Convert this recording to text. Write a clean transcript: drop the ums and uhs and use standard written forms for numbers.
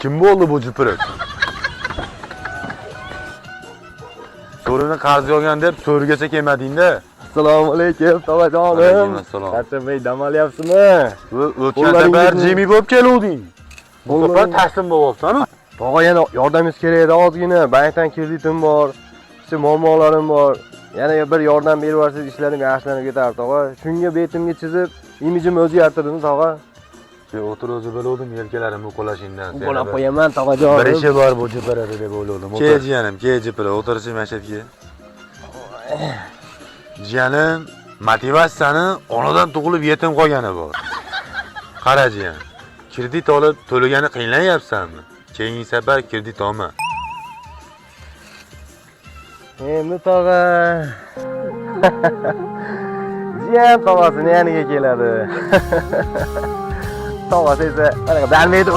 Kim bo'ldi bu jupirik? So'rini qarz olgan deb so'rigacha kelmading-da. Assalomu alaykum, tog'ajonim. Alaykum assalom. Qachonbek dam olyapsizmi? O'tgan safar jimi bo'lib keluvding. Bu safar taslim bo'lyapsan-ku. Tog'a yana yordamingiz kerak edi, ozgina. Bankdan kreditim bor, kichik muammolarim bor. Yana bir yordam berib yuborsangiz ishlarim yaxshilanib ketar, tog'a. Shunga betimga chizib, imijimni o'zgartirdim, tog'a. O'tir o'zi biluvdim yelkalarimni uqalashingdan. Uqalab qo'yaman, tog'ajonim. Bir ishi bor bu jipiradi deb o'yladim. Ke jiyanim, ke jipira, o'tirishim mashatga. Jiyanim, motivatsiyani onadan tug'ilib yetim qolgani bor. Qara jiyan, kredit olib to'lagani qiynalanyapsanmi? Keyingi safar kredit olma. Endi tog'a. Jiyan tog'asini yaniga keladi. Tog'asi esa qanaqa darmaydi.